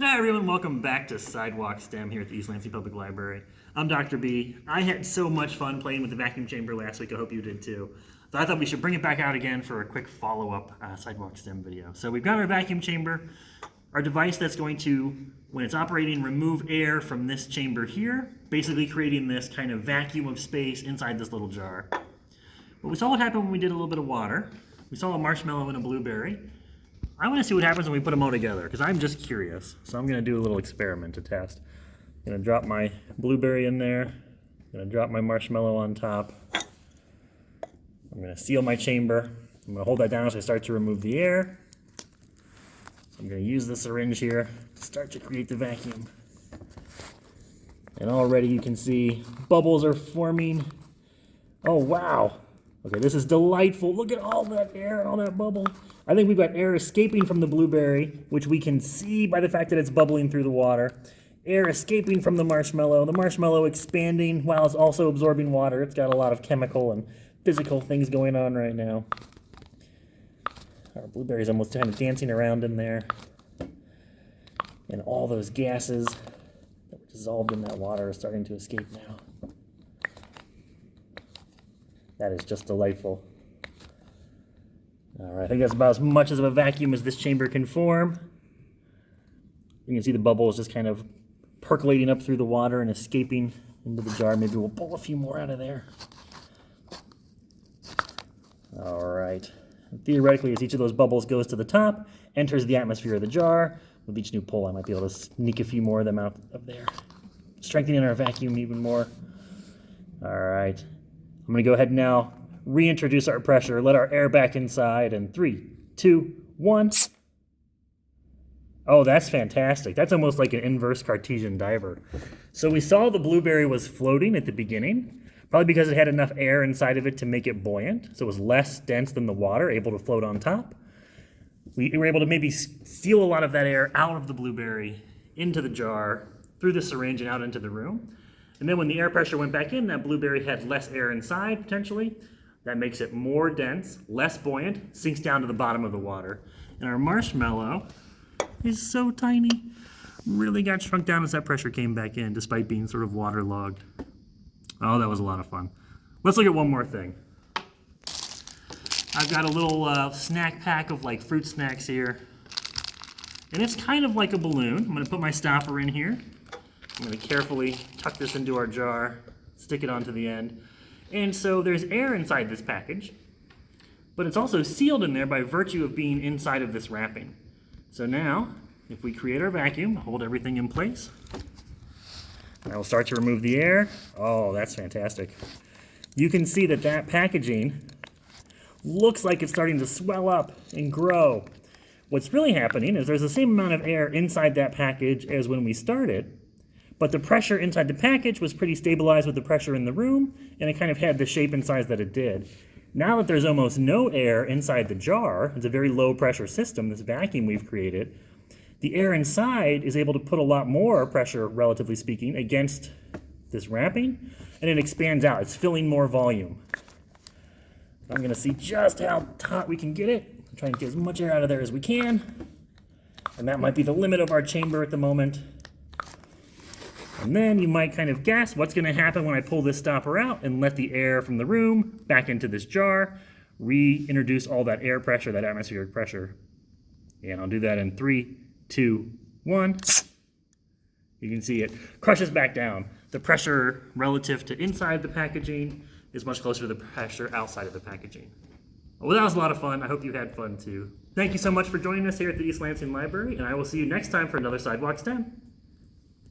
Hi everyone, welcome back to Sidewalk STEM here at the East Lansing Public Library. I'm Dr. B. I had so much fun playing with the vacuum chamber last week, I hope you did too. So I thought we should bring it back out again for a quick follow-up Sidewalk STEM video. So we've got our vacuum chamber, our device that's going to, when it's operating, remove air from this chamber here, basically creating this kind of vacuum of space inside this little jar. But we saw what happened when we did a little bit of water. We saw a marshmallow and a blueberry. I want to see what happens when we put them all together, because I'm just curious. So I'm going to do a little experiment to test. I'm going to drop my blueberry in there. I'm going to drop my marshmallow on top. I'm going to seal my chamber. I'm going to hold that down as I start to remove the air. I'm going to use the syringe here to start to create the vacuum. And already you can see bubbles are forming. Oh, wow. Okay, this is delightful. Look at all that air and all that bubble. I think we've got air escaping from the blueberry, which we can see by the fact that it's bubbling through the water. Air escaping from the marshmallow expanding while it's also absorbing water. It's got a lot of chemical and physical things going on right now. Our blueberry's almost kind of dancing around in there. And all those gases that were dissolved in that water are starting to escape now. That is just delightful. All right, I think that's about as much of a vacuum as this chamber can form. You can see the bubbles just kind of percolating up through the water and escaping into the jar. Maybe we'll pull a few more out of there. All right. And theoretically, as each of those bubbles goes to the top, enters the atmosphere of the jar, with each new pull, I might be able to sneak a few more of them out of there, strengthening our vacuum even more. All right. I'm going to go ahead and now reintroduce our pressure, let our air back inside, and 3, 2, 1. Oh, that's fantastic. That's almost like an inverse Cartesian diver. So we saw the blueberry was floating at the beginning, probably because it had enough air inside of it to make it buoyant, so it was less dense than the water, able to float on top. We were able to maybe steal a lot of that air out of the blueberry into the jar, through the syringe and out into the room. And then when the air pressure went back in, that blueberry had less air inside, potentially. That makes it more dense, less buoyant, sinks down to the bottom of the water. And our marshmallow is so tiny. Really got shrunk down as that pressure came back in, despite being sort of waterlogged. Oh, that was a lot of fun. Let's look at one more thing. I've got a little snack pack of like fruit snacks here. And it's kind of like a balloon. I'm gonna put my stopper in here. I'm going to carefully tuck this into our jar, stick it onto the end. And so there's air inside this package, but it's also sealed in there by virtue of being inside of this wrapping. So now, if we create our vacuum, hold everything in place, and I will start to remove the air. Oh, that's fantastic. You can see that that packaging looks like it's starting to swell up and grow. What's really happening is there's the same amount of air inside that package as when we started, but the pressure inside the package was pretty stabilized with the pressure in the room, and it kind of had the shape and size that it did. Now that there's almost no air inside the jar, it's a very low pressure system, this vacuum we've created, the air inside is able to put a lot more pressure, relatively speaking, against this wrapping, and it expands out. It's filling more volume. I'm going to see just how hot we can get it. I'm trying to get as much air out of there as we can, and that might be the limit of our chamber at the moment. And then you might kind of guess what's going to happen when I pull this stopper out and let the air from the room back into this jar, reintroduce all that air pressure, that atmospheric pressure. And I'll do that in 3, 2, 1. You can see it crushes back down. The pressure relative to inside the packaging is much closer to the pressure outside of the packaging. Well, that was a lot of fun. I hope you had fun too. Thank you so much for joining us here at the East Lansing Library, and I will see you next time for another Sidewalk STEM.